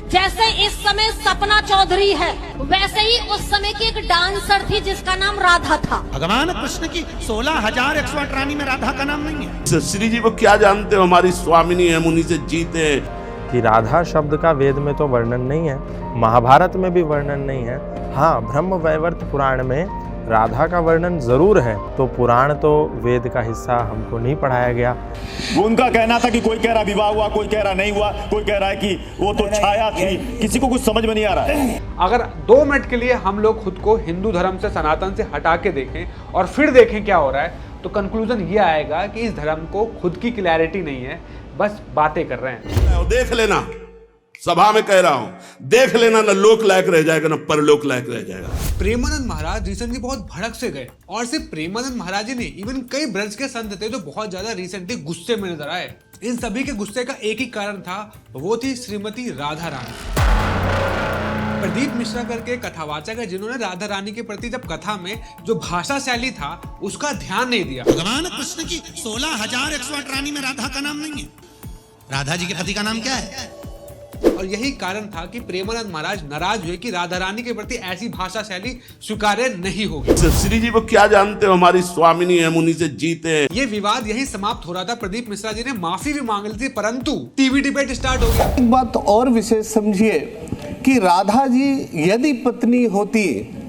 जैसे इस समय सपना चौधरी है, वैसे ही उस समय की एक डांसर थी जिसका नाम राधा था। भगवान कृष्ण की 16,108 रानी में राधा का नाम नहीं है। श्री जी वो क्या जानते हो, हमारी स्वामिनी है, मुनि से जीते। कि राधा शब्द का वेद में तो वर्णन नहीं है, महाभारत में भी वर्णन नहीं है। हाँ, ब्रह्म वैवर्त पुराण में राधा का वर्णन जरूर है। तो पुराण तो वेद का हिस्सा हमको नहीं पढ़ाया गया। उनका कहना था कि कोई कह रहा विवाह हुआ, कोई कह रहा नहीं हुआ, कोई कह रहा है कि वो तो छाया थी। किसी को कुछ समझ में नहीं आ रहा है। अगर 2 मिनट के लिए हम लोग खुद को हिंदू धर्म से, सनातन से हटा के देखें और फिर देखें क्या हो रहा है, तो कंक्लूजन ये आएगा कि इस धर्म को खुद की क्लैरिटी नहीं है, बस बातें कर रहे हैं। देख लेना, सभा में कह रहा हूं, देख लेना, न लोक लायक रह जाएगा न परलोक लायक रह जाएगा। प्रेमानंद महाराज रिसेंटली बहुत भड़क से गए, और सिर्फ प्रेमानंद महाराज ही नहीं, इवन कई ब्रज के संत थे जो बहुत ज्यादा रिसेंटली गुस्से में नजर आए। इन सभी के गुस्से का एक ही कारण था, वो थी श्रीमती राधा रानी। प्रदीप मिश्रा करके कथावाचक है जिन्होंने राधा रानी के प्रति जब कथा में जो भाषा शैली था उसका ध्यान नहीं दिया। भगवान कृष्ण की 16,108 रानी में राधा का नाम नहीं है। राधा जी के पति का नाम क्या है? और यही कारण था कि प्रेमानंद महाराज नाराज हुए कि राधा रानी के प्रति ऐसी भाषा शैली स्वीकार्य नहीं होगी। श्री जी वो क्या जानते हो, हमारी स्वामिनी है, मुनि से जीते। ये विवाद यही समाप्त हो रहा था। प्रदीप मिश्रा जी ने माफी भी मांग ली थी, परंतु टीवी डिबेट स्टार्ट हो गया। एक बात और विशेष समझिए कि राधा जी यदि पत्नी होती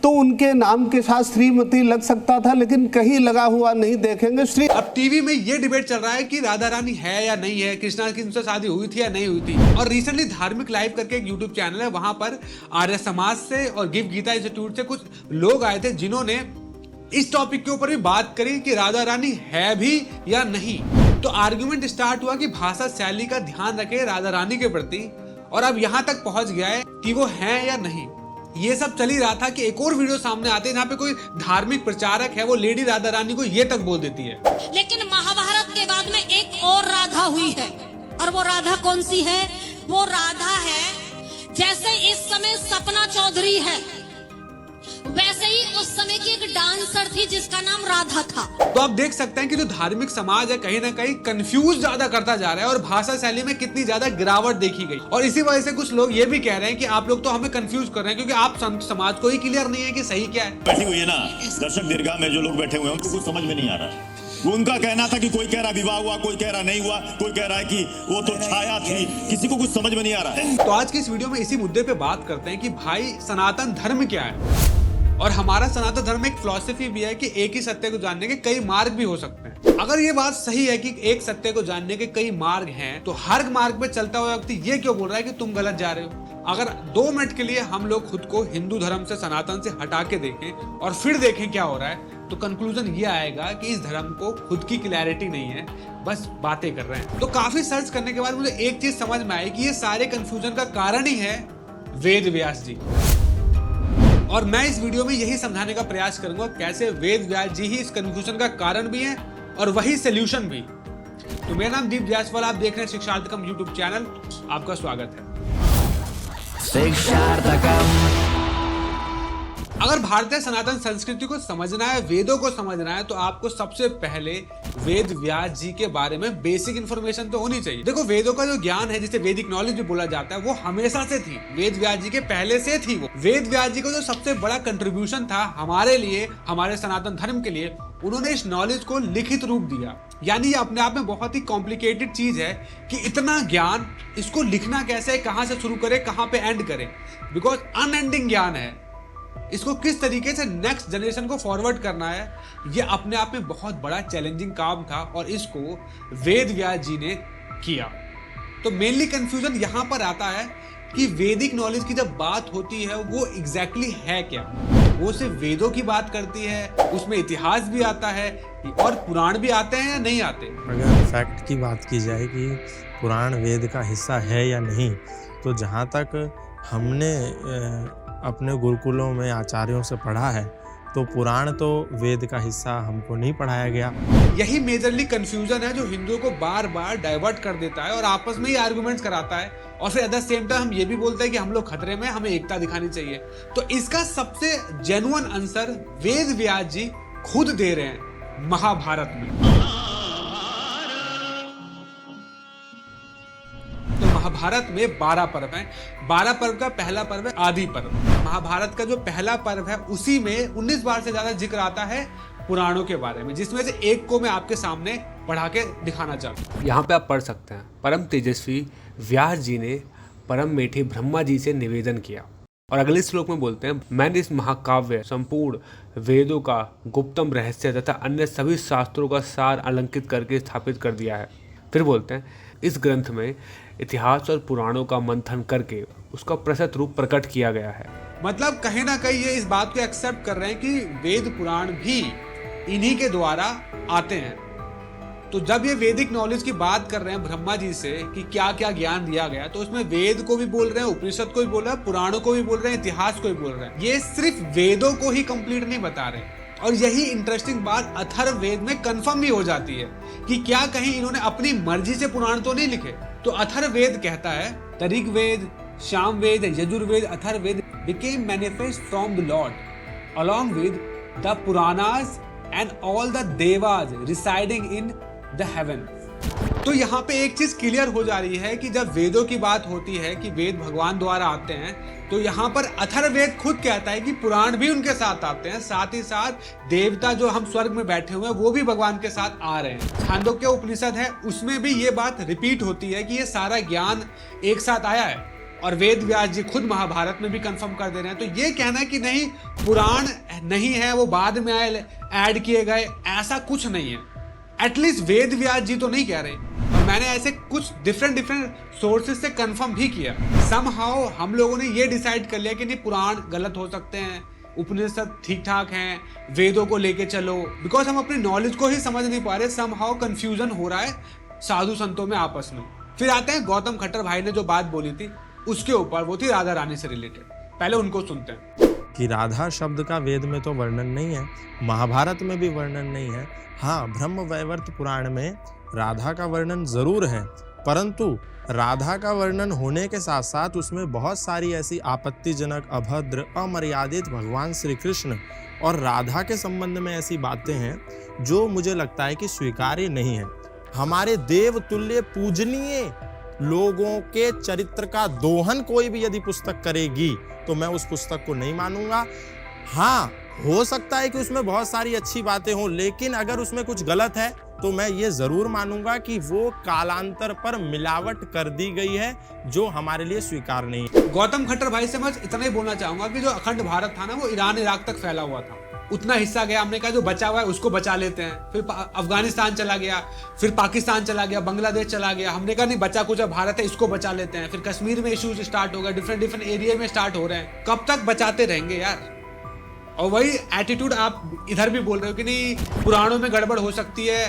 तो उनके नाम के साथ श्रीमती लग सकता था, लेकिन कहीं लगा हुआ नहीं देखेंगे श्री। अब टीवी में ये डिबेट चल रहा है कि राधा रानी है या नहीं है, कृष्णा की उनसे शादी हुई थी या नहीं हुई थी। और रिसेंटली धार्मिक लाइव करके एक यूट्यूब चैनल है, वहां पर आर्य समाज से और गिव गीता इंस्टीट्यूट से कुछ लोग आए थे जिन्होंने इस टॉपिक के ऊपर भी बात करी कि राधा रानी है भी या नहीं। तो आर्ग्यूमेंट स्टार्ट हुआ कि भाषा शैली का ध्यान रखे राधा रानी के प्रति, और अब यहां तक पहुंच गया है कि वो है या नहीं। ये सब चल ही रहा था कि एक और वीडियो सामने आते हैं जहाँ पे कोई धार्मिक प्रचारक है, वो लेडी राधा रानी को ये तक बोल देती है। लेकिन महाभारत के बाद में एक और राधा हुई है, और वो राधा कौन सी है? वो राधा है जैसे इस समय सपना चौधरी है, वैसे ही उस समय की एक डांसर थी जिसका नाम राधा था। तो आप देख सकते हैं कि जो धार्मिक समाज है कहीं ना कहीं कंफ्यूज ज्यादा करता जा रहा है, और भाषा शैली में कितनी ज्यादा गिरावट देखी गई। और इसी वजह से कुछ लोग ये भी कह रहे हैं कि आप लोग तो हमें कंफ्यूज कर रहे हैं, क्योंकि आप संत समाज को ही क्लियर नहीं है कि सही क्या है। बैठी हुई है ना दर्शक दीर्घा में, जो लोग बैठे हुए हैं उनको कुछ समझ में नहीं आ रहा है। उनका कहना था कि कोई कह रहा विवाह हुआ, कोई कह रहा नहीं हुआ, कोई कह रहा है कि वो तो छाया थी। किसी को कुछ समझ में नहीं आ रहा है। तो आज की इस वीडियो में इसी मुद्दे पे बात करते हैं कि भाई सनातन धर्म क्या है। और हमारा सनातन धर्म में एक फिलॉसफी भी है कि एक ही सत्य को जानने के कई मार्ग भी हो सकते हैं। अगर ये बात सही है कि एक सत्य को जानने के कई मार्ग हैं, तो हर मार्ग पे चलता हुआ व्यक्ति ये क्यों बोल रहा है कि तुम गलत जा रहे हो? अगर 2 मिनट के लिए हम लोग खुद को हिंदू धर्म से, सनातन से हटा के देखें और फिर देखें क्या हो रहा है, तो कंक्लूजन ये आएगा कि इस धर्म को खुद की क्लैरिटी नहीं है, बस बातें कर रहे हैं। तो काफी सर्च करने के बाद मुझे एक चीज समझ में आई कि ये सारे कंफ्यूजन का कारण ही है वेद व्यास जी। और मैं इस वीडियो में यही समझाने का प्रयास करूंगा कैसे वेद व्यास जी ही इस कंफ्यूजन का कारण भी है और वही सॉल्यूशन भी। तो मेरा नाम दीप जायसवाल, आप देख रहे हैं शिक्षार्थकम यूट्यूब चैनल। आपका स्वागत है। अगर भारतीय सनातन संस्कृति को समझना है, वेदों को समझना है, तो आपको सबसे पहले वेद व्यास जी के बारे में बेसिक इंफॉर्मेशन तो होनी चाहिए। देखो, वेदों का जो ज्ञान है, जिसे वैदिक नॉलेज भी बोला जाता है, वो हमेशा से थी। वेद व्यास जी के पहले से थी वो। वेद व्यास जी का जो सबसे बड़ा कंट्रीब्यूशन था हमारे लिए, हमारे सनातन धर्म के लिए, उन्होंने इस नॉलेज को लिखित रूप दिया। यानी ये अपने आप में बहुत ही कॉम्प्लिकेटेड चीज है कि इतना ज्ञान, इसको लिखना कैसे, कहां से शुरू करें, कहां पे एंड करें, बिकॉज अनएंडिंग ज्ञान है। इसको किस तरीके से नेक्स्ट जनरेशन को फॉरवर्ड करना है, ये अपने आप में बहुत बड़ा चैलेंजिंग काम था, और इसको वेद व्यास जी ने किया। तो मेनली कंफ्यूजन यहाँ पर आता है कि वैदिक नॉलेज की जब बात होती है, वो एग्जैक्टली है क्या। वो सिर्फ वेदों की बात करती है, उसमें इतिहास भी आता है और पुराण भी आते हैं या नहीं आते। अगर फैक्ट की बात की जाए कि पुराण वेद का हिस्सा है या नहीं, तो जहाँ तक हमने अपने गुरुकुलों में आचार्यों से पढ़ा है, तो पुराण तो वेद का हिस्सा हमको नहीं पढ़ाया गया। यही मेजरली कंफ्यूजन है जो हिंदुओं को बार बार डाइवर्ट कर देता है और आपस में ही आर्गुमेंट्स कराता है, और फिर एट द सेम टाइम हम ये भी बोलते हैं कि हम लोग खतरे में, हमें एकता दिखानी चाहिए। तो इसका सबसे जेन्युइन आंसर वेद व्यास जी खुद दे रहे हैं महाभारत में। तो महाभारत में 12 पर्व हैं। 12 पर्व का पहला पर्व है आदि पर्व। महाभारत का जो पहला पर्व है उसी में 19 बार से ज्यादा जिक्र आता है पुराणों के बारे में, जिसमें से एक को मैं आपके सामने पढ़ा के दिखाना चाहता हूँ। यहाँ पे आप पढ़ सकते हैं, परम तेजस्वी व्यास जी ने परम मेठे ब्रह्मा जी से निवेदन किया, और अगले श्लोक में बोलते हैं, मैंने इस महाकाव्य संपूर्ण वेदों का गुप्तम रहस्य तथा अन्य सभी शास्त्रों का सार अलंकित करके स्थापित कर दिया है। फिर बोलते हैं, इस ग्रंथ में इतिहास और पुराणों का मंथन करके उसका प्रशस्त रूप प्रकट किया गया है। मतलब कहीं ना कहीं ये इस बात को एक्सेप्ट कर रहे हैं कि वेद पुराण भी इन्हीं के द्वारा आते हैं। तो जब ये वैदिक नॉलेज की बात कर रहे हैं ब्रह्मा जी से कि क्या क्या ज्ञान दिया गया, तो उसमें वेद को भी बोल रहे हैं, उपनिषद को भी बोल रहे हैं, पुराणों को भी बोल रहे हैं, इतिहास को भी बोल रहे हैं। ये सिर्फ वेदों को ही कंप्लीट नहीं बता रहे। और यही इंटरेस्टिंग बात अथर्ववेद में कंफर्म भी हो जाती है कि क्या कहीं इन्होंने अपनी मर्जी से पुराण तो नहीं लिखे। तो अथर्ववेद कहता है, the Rigveda, Samaveda, Yajurveda, Atharvaveda became manifest from the Lord along with the Puranas and all the devas residing in the heaven। तो यहाँ पे एक चीज क्लियर हो जा रही है कि जब वेदों की बात होती है कि वेद भगवान द्वारा आते हैं, तो यहाँ पर अथर्ववेद खुद कहता है कि पुराण भी उनके साथ आते हैं, साथ ही साथ देवता जो हम स्वर्ग में बैठे हुए हैं वो भी भगवान के साथ आ रहे हैं। छांदोग्य उपनिषद है, उसमें भी ये बात रिपीट होती है कि ये सारा ज्ञान एक साथ आया है, और वेद व्यास जी खुद महाभारत में भी कंफर्म कर दे रहे हैं। तो ये कहना कि नहीं पुराण नहीं है, वो बाद में आए ऐड किए गए, ऐसा कुछ नहीं है। एटलीस्ट वेद व्यास जी तो नहीं कह रहे, और मैंने ऐसे कुछ डिफरेंट सोर्सेज से कंफर्म भी किया। समहाउ हम लोगों ने ये डिसाइड कर लिया कि नहीं पुराण गलत हो सकते हैं, उपनिषद ठीक ठाक हैं, वेदों को लेके चलो, बिकॉज हम अपनी नॉलेज को ही समझ नहीं पा रहे। समहाउ कंफ्यूजन हो रहा है साधु संतों में आपस में। फिर आते हैं गौतम खट्टर भाई ने जो बात बोली थी उसके ऊपर, वो थी राधा रानी से रिलेटेड। पहले उनको सुनते हैं। कि राधा शब्द का वेद में तो वर्णन नहीं है, महाभारत में भी वर्णन नहीं है। हाँ, ब्रह्म वैवर्त पुराण में राधा का वर्णन जरूर है, परंतु राधा का वर्णन होने के साथ साथ उसमें बहुत सारी ऐसी आपत्तिजनक, अभद्र, अमर्यादित भगवान श्री कृष्ण और राधा के संबंध में ऐसी बातें हैं जो मुझे लगता है कि स्वीकार्य नहीं है। हमारे देव तुल्य पूजनीय लोगों के चरित्र का दोहन कोई भी यदि पुस्तक करेगी तो मैं उस पुस्तक को नहीं मानूंगा। हाँ, हो सकता है कि उसमें बहुत सारी अच्छी बातें हों, लेकिन अगर उसमें कुछ गलत है तो मैं ये जरूर मानूंगा कि वो कालांतर पर मिलावट कर दी गई है, जो हमारे लिए स्वीकार नहीं है। गौतम खट्टर भाई से मैं इतना ही बोलना चाहूंगा कि जो अखंड भारत था ना, वो ईरान इराक तक फैला हुआ था। उतना हिस्सा गया, हमने कहा जो बचा हुआ है उसको बचा लेते हैं। फिर अफगानिस्तान चला गया, फिर पाकिस्तान चला गया, बांग्लादेश चला गया। हमने कहा नहीं बचा कुछ भारत है, इसको बचा लेते हैं। फिर कश्मीर में इश्यूज स्टार्ट हो गए, डिफरेंट एरिया में स्टार्ट हो रहे हैं। कब तक बचाते रहेंगे यार? और वही एटीट्यूड आप इधर भी बोल रहे हो कि नहीं पुराणों में गड़बड़ हो सकती है,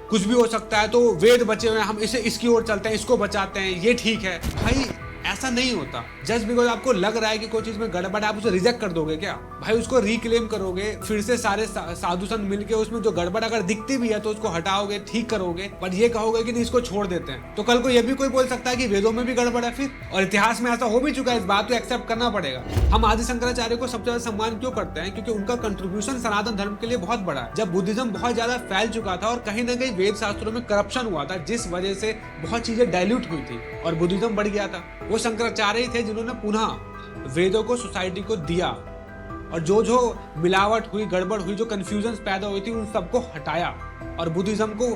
कुछ भी हो सकता है, तो वेद बचे हुए हैं, हम इसे इसकी ओर चलते हैं, इसको बचाते हैं, ये ठीक है। भाई ऐसा नहीं होता। जस्ट बिकॉज आपको लग रहा है कि कोई चीज में गड़बड़ है, आप उसे रिजेक्ट कर दोगे क्या? भाई उसको रिक्लेम करोगे, फिर से सारे साधु संत मिलके उसमें जो गड़बड़ अगर दिखती भी है तो उसको हटाओगे, ठीक करोगे, पर ये कहोगे कि नहीं इसको छोड़ देते हैं। तो कल को ये भी कोई बोल सकता है कि वेदों में भी गड़बड़ है फिर, और इतिहास में ऐसा हो भी चुका है। इस बात को एक्सेप्ट करना पड़ेगा। हम आदि शंकराचार्य को सबसे ज्यादा सम्मान क्यों करते हैं? क्योंकि उनका कंट्रीब्यूशन सनातन धर्म के लिए बहुत बड़ा है। जब बुद्धिज्म बहुत ज्यादा फैल चुका था और कहीं ना कहीं वेद शास्त्रों में करप्शन हुआ था, जिस वजह से बहुत चीजें डाइल्यूट हुई थी और बुद्धिज्म बढ़ गया था, वो शंकराचार्य थे जिन्होंने पुनः वेदों को सोसाइटी को दिया, और जो मिलावट हुई, गड़बड़ हुई, जो कंफ्यूजन पैदा हुई थी, उन सबको हटाया और बुद्धिज्म को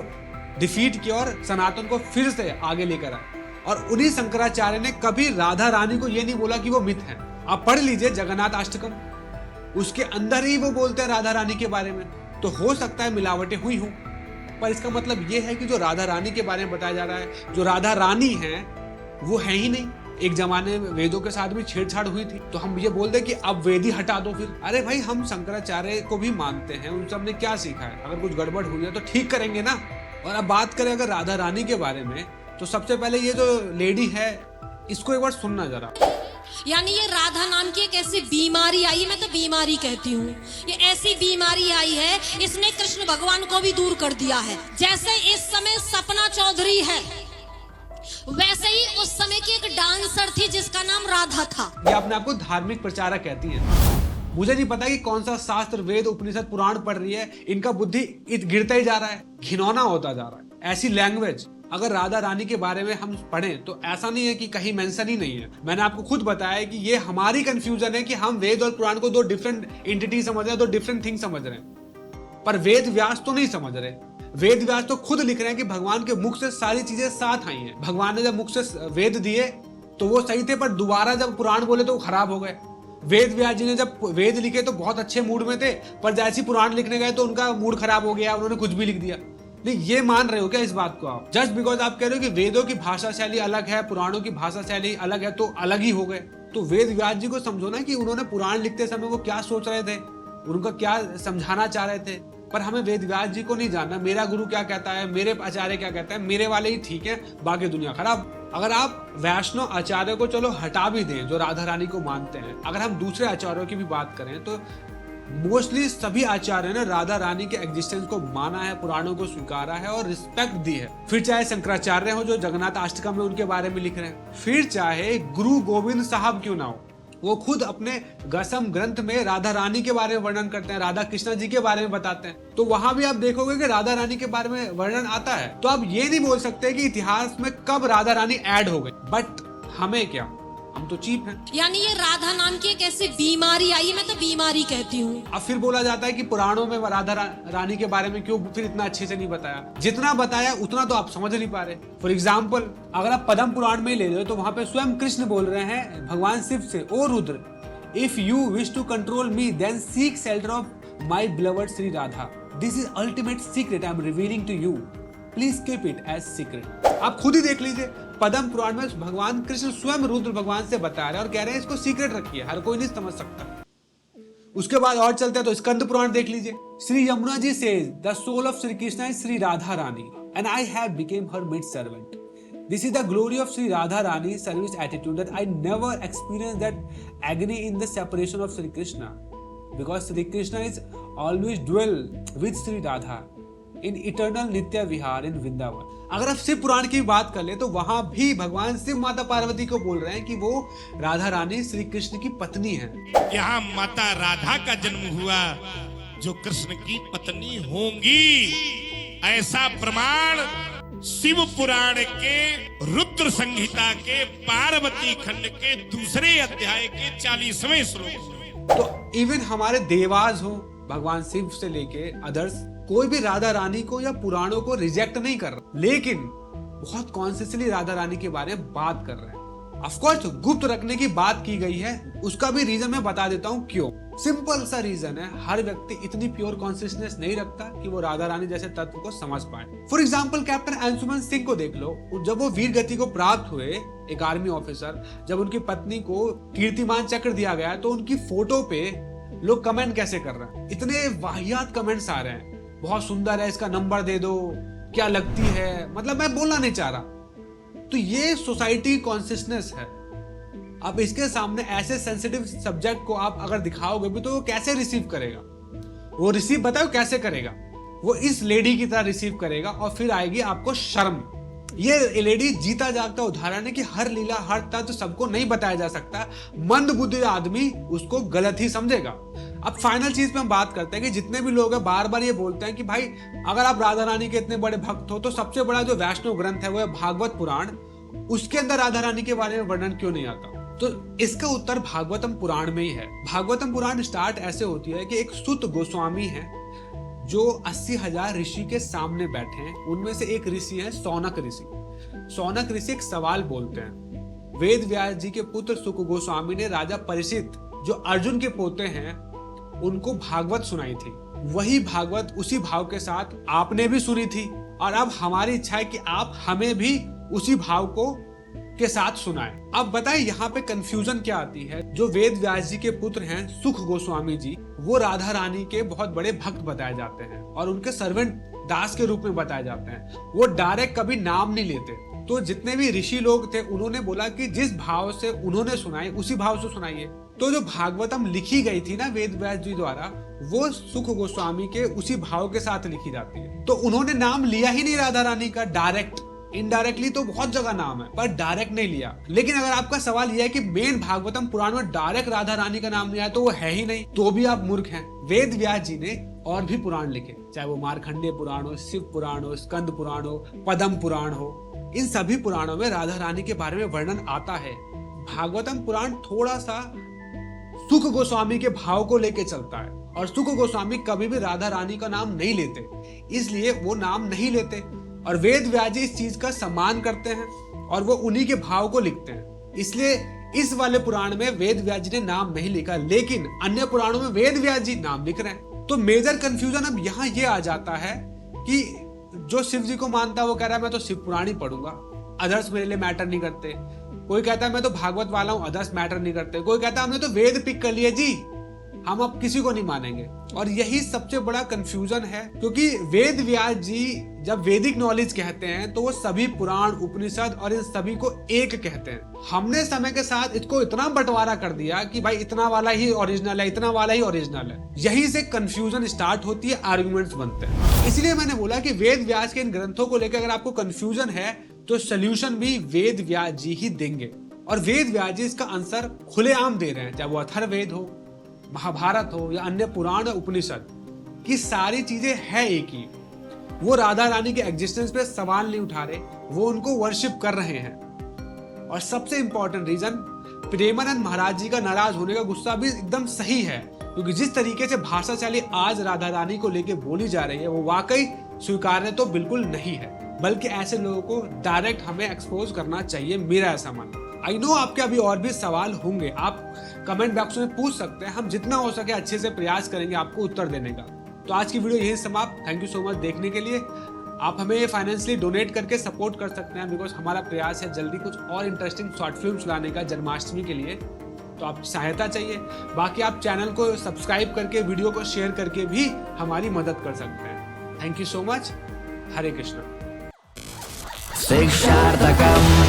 डिफीट किया और सनातन को फिर से आगे लेकर आए। और उन्हीं शंकराचार्य ने कभी राधा रानी को यह नहीं बोला कि वो मिथ है। आप पढ़ लीजिए जगन्नाथ अष्टकम, उसके अंदर ही वो बोलते हैं राधा रानी के बारे में। तो हो सकता है मिलावटें हुई हों, पर इसका मतलब ये है कि जो राधा रानी के बारे में बताया जा रहा है, जो राधा रानी है वो है ही नहीं। एक जमाने में वेदों के साथ भी छेड़छाड़ हुई थी, तो हम ये बोल दे कि अब वेद ही हटा दो फिर। अरे भाई, हम शंकराचार्य को भी मानते हैं, उन सब ने क्या सीखा है, अगर कुछ गड़बड़ हुई है तो ठीक करेंगे ना। और अब बात करें अगर राधा रानी के बारे में, तो सबसे पहले ये जो लेडी है इसको एक बार सुनना जरा। यानी ये राधा नाम की एक ऐसी बीमारी आई है, मैं तो बीमारी कहती हूँ, ये ऐसी बीमारी आई है, इसने कृष्ण भगवान को भी दूर कर दिया है। जैसे इस समय सपना चौधरी है, वैसे ही उस समय की एक डांसर थी जिसका नाम राधा था। ये अपने आपको धार्मिक प्रचारक कहती हैं। मुझे नहीं पता कि कौन सा शास्त्र, वेद, उपनिषद, पुराण पढ़ रही है, इनका बुद्धि गिरता ही जा रहा है, घिनौना होता जा रहा है। ऐसी लैंग्वेज अगर राधा रानी के बारे में हम पढ़ें तो ऐसा नहीं है कि कहीं मेंशन ही नहीं है। मैंने आपको खुद बताया कि ये हमारी कंफ्यूजन है कि हम वेद और पुराण को दो डिफरेंट एंटिटी समझ रहे हैं, दो डिफरेंट थिंग समझ रहे हैं। पर वेद व्यास तो नहीं समझ रहे। वेद व्यास तो खुद लिख रहे हैं कि भगवान के मुख से सारी चीजें साथ आई हैं। भगवान ने जब मुख से वेद दिए तो वो सही थे, पर दोबारा जब पुराण बोले तो वो खराब हो गए। वेद व्यास जी ने जब वेद लिखे तो बहुत अच्छे मूड में थे, पर जैसे पुराण लिखने गए तो उनका मूड खराब हो गया, उन्होंने कुछ भी लिख दिया। नहीं, ये मान रहे हो क्या इस बात को आप? जस्ट बिकॉज आप कह रहे हो कि वेदों की भाषा शैली अलग है, पुराणों की भाषा शैली अलग है, तो अलग ही हो गए। तो वेद व्यास जी को समझो ना कि उन्होंने पुराण लिखते समय वो क्या सोच रहे थे, उनका क्या समझाना चाह रहे थे। पर हमें वेद व्यास जी को नहीं जानना, मेरा गुरु क्या कहता है, मेरे आचार्य क्या कहता है, मेरे वाले ही ठीक है, बाकी दुनिया खराब। अगर आप वैष्णव आचार्य को चलो हटा भी दें जो राधा रानी को मानते हैं, अगर हम दूसरे आचार्यों की भी बात करें तो मोस्टली सभी आचार्य ने राधा रानी के एग्जिस्टेंस को माना है, पुराणों को स्वीकारा है और रिस्पेक्ट दी है। फिर चाहे शंकराचार्य हो जो जगन्नाथ अष्टकम में उनके बारे में लिख रहे हैं, फिर चाहे गुरु गोविंद साहब क्यों ना हो, वो खुद अपने गसम ग्रंथ में राधा रानी के बारे में वर्णन करते हैं, राधा कृष्ण जी के बारे में बताते हैं। तो वहां भी आप देखोगे कि राधा रानी के बारे में वर्णन आता है। तो आप ये नहीं बोल सकते कि इतिहास में कब राधा रानी ऐड हो गई। बट हमें क्या, हम तो चीप हैं। यानी ये राधा नाम की एक ऐसी बीमारी आई है, मैं तो बीमारी कहती हूँ। अब फिर बोला जाता है कि पुराणों में राधा रानी के बारे में क्यों फिर इतना अच्छे से नहीं बताया। जितना बताया उतना तो आप समझ नहीं पा रहे। फॉर एग्जाम्पल, अगर आप पद्म पुराण में ले लो तो वहां पे स्वयं कृष्ण बोल रहे हैं भगवान शिव से, ओ Rudra, if you wish to control me then seek shelter of my beloved Shri Radha. This is ultimate secret I am revealing to you, please keep it as secret. आप खुद ही देख लीजिए, पद्म पुराण में भगवान कृष्ण स्वयं रुद्र भगवान से बता रहे हैं और कह रहे हैं इसको सीक्रेट रखिए, हर कोई नहीं समझ सकता। उसके बाद और चलते हैं तो स्कंद पुराण देख लीजिए। Shri Yamuna ji says the soul of Shri Krishna is Shri Radha Rani and I have become her maid servant. This is the glory of Sri Radha Rani's service attitude that I never experienced that agony in the separation of Sri Krishna, because Sri Krishna is always dwell with Sri Radha in eternal Nitya Vihar in Vrindavan। अगर आप शिव पुराण की बात कर ले तो वहां भी भगवान शिव माता पार्वती को बोल रहे हैं कि वो राधा रानी श्री कृष्ण की पत्नी है। यहाँ माता राधा का जन्म हुआ जो कृष्ण की पत्नी होंगी, ऐसा प्रमाण शिव पुराण के रुद्र संहिता के पार्वती खंड के दूसरे अध्याय के 40वें श्लोक में। तो इवन हमारे देवास हो, भगवान शिव से लेके अदर्स, कोई भी राधा रानी को या पुराणों को रिजेक्ट नहीं कर रहा, लेकिन बहुत कॉन्शियसली राधा रानी के बारे में बात कर रहे हैं। ऑफ कोर्स गुप्त रखने की बात की गई है, उसका भी रीजन मैं बता देता हूँ क्यों। सिंपल सा रीजन है, हर व्यक्ति इतनी प्योर कॉन्शियसनेस नहीं रखता कि वो राधा रानी जैसे तत्व को समझ पाए। For example, captain Anshuman Singh को देख लो, जब वो वीर गति को प्राप्त हुए, एक आर्मी ऑफिसर, जब उनकी पत्नी को कीर्तिमान चक्र दिया गया तो उनकी फोटो पे लोग कमेंट कैसे कर रहे हैं, इतने वाहियात कमेंट्स आ रहे हैं, बहुत सुंदर है, इसका नंबर दे दो, क्या लगती है, मतलब मैं बोलना नहीं चाह रहा। तो ये सोसाइटी कॉन्शियसनेस है। अब इसके सामने ऐसे सेंसिटिव सब्जेक्ट को आप अगर दिखाओगे भी तो वो कैसे रिसीव करेगा? वो रिसीव बताओ कैसे करेगा? वो इस लेडी की तरह रिसीव करेगा और फिर आएगी आपको शर्म। ये लेडी जीता जागता उदाहरण है कि हर लीला हर तत्व सबको नहीं बताया जा सकता, मंद बुद्धि आदमी उसको गलत ही समझेगा। अब फाइनल चीज पे हम बात करते हैं कि जितने भी लोग हैं बार बार ये बोलते हैं कि भाई अगर आप राधा रानी के इतने बड़े भक्त हो तो सबसे बड़ा जो वैष्णव ग्रंथ है वो है भागवत पुराण, उसके अंदर राधा रानी के बारे में वर्णन क्यों नहीं आता? तो इसका उत्तर भागवतम पुराण में ही है। भागवतम पुराण स्टार्ट ऐसे होती है कि एक सुत गोस्वामी है जो 80,000 ऋषि के सामने बैठे हैं, उनमें से एक ऋषि है सौनक ऋषि। सौनक ऋषि एक सवाल बोलते हैं। वेद व्यास जी के पुत्र सुक गोस्वामी ने राजा परीक्षित जो अर्जुन के पोते हैं उनको भागवत सुनाई थी। वही भागवत उसी भाव के साथ आपने भी सुनी थी और अब हमारी इच्छा है कि आप हमें भी उसी भाव को के साथ सुनाएं। अब बताएं यहाँ पे कंफ्यूजन क्या आती है। जो वेद व्यास जी के पुत्र हैं सुख गोस्वामी जी, वो राधा रानी के बहुत बड़े भक्त बताए जाते हैं और उनके सर्वेंट दास के रूप में बताए जाते हैं। वो डायरेक्ट कभी नाम नहीं लेते। तो जितने भी ऋषि लोग थे उन्होंने बोला कि जिस भाव से उन्होंने सुनाई उसी भाव से सुनाइए। तो जो भागवतम लिखी गई थी ना वेद व्यास जी द्वारा, वो सुख गोस्वामी के उसी भाव के साथ लिखी जाती है। तो उन्होंने नाम लिया ही नहीं राधा रानी का डायरेक्ट, इनडायरेक्टली तो बहुत जगह नाम है पर डायरेक्ट नहीं लिया। लेकिन अगर आपका सवाल यह है कि मेन भागवतम पुराण में डायरेक्ट राधा रानी का नाम नहीं आया तो वो है ही नहीं, तो भी आप मूर्ख हैं। वेद व्यास जी ने और भी पुराण लिखे, चाहे वो मार्कंडेय पुराण हो, शिव पुराण हो, स्कंद पुराण हो, पद्म पुराण हो। इन सभी पुराणों में राधा रानी के बारे में वर्णन आता है। भागवतम पुराण थोड़ा सा सुख गोस्वामी के भाव को लेके चलता है, और सुख गोस्वामी कभी भी राधा रानी का नाम नहीं लेते, इसलिए वो नाम नहीं लेते। और वेद व्यास जी इस चीज का सम्मान करते हैं और वो उन्हीं के भाव को लिखते हैं, इसलिए इस वाले पुराण में वेद व्यास जी ने नाम नहीं लिखा, लेकिन अन्य पुराणों में वेद व्यास जी नाम लिख रहे हैं। तो मेजर कंफ्यूजन अब यहाँ ये आ जाता है कि जो शिव जी को मानता है वो कह रहा है मैं तो शिव पुराण ही पढ़ूंगा, अदर्स मेरे लिए मैटर नहीं करते। कोई कहता है मैं तो भागवत वाला हूं, अदर्स मैटर नहीं करते। कोई कहता है हमने तो वेद पिक कर लिए जी, हम अब किसी को नहीं मानेंगे। और यही सबसे बड़ा कंफ्यूजन है, क्योंकि वेद व्यास जी जब वैदिक नॉलेज कहते हैं तो वो सभी पुराण, उपनिषद और इन सभी को एक कहते हैं। हमने समय के साथ इसको इतना बंटवारा कर दिया कि भाई इतना वाला ही ओरिजिनल है, इतना वाला ही ओरिजिनल है। यही से कंफ्यूजन स्टार्ट होती है, आर्गुमेंट्स बनते हैं। इसलिए मैंने बोला कि वेद व्यास के इन ग्रंथों को लेकर अगर आपको कंफ्यूजन है तो सोल्यूशन भी वेद व्यास जी ही देंगे। और वेद व्यास जी इसका आंसर खुलेआम दे रहे हैं, चाहे वो अथर्ववेद हो, महाभारत हो या अन्य पुराण उपनिषद की सारी चीजें है एक ही। वो राधा रानी के एग्जिस्टेंस पे सवाल नहीं उठा रहे, वो उनको वर्शिप कर रहे हैं। और सबसे इंपॉर्टेंट रीजन, प्रेमानंद महाराज जी का नाराज होने का गुस्सा भी एकदम सही है, क्योंकि जिस तरीके से भाषा शैली आज राधा रानी को लेकर बोली जा रही है वो वाकई स्वीकार्य तो बिल्कुल नहीं है, बल्कि ऐसे लोगों को डायरेक्ट हमें एक्सपोज करना चाहिए, मेरा ऐसा मानना। आई नो आपके अभी और भी सवाल होंगे, आप कमेंट बॉक्स में पूछ सकते हैं, हम जितना हो सके अच्छे से प्रयास करेंगे आपको उत्तर देने का। तो आज की वीडियो यही समाप्त। थैंक यू सो मच देखने के लिए। आप हमें फाइनेंशियली डोनेट करके सपोर्ट कर सकते हैं, बिकॉज हमारा प्रयास है जल्दी कुछ और इंटरेस्टिंग शॉर्ट फिल्म्स लाने का जन्माष्टमी के लिए, तो आप सहायता चाहिए। बाकी आप चैनल को सब्सक्राइब करके, वीडियो को शेयर करके भी हमारी मदद कर सकते हैं। Thank you so much. हरे कृष्णा। शिक्षार्थकम्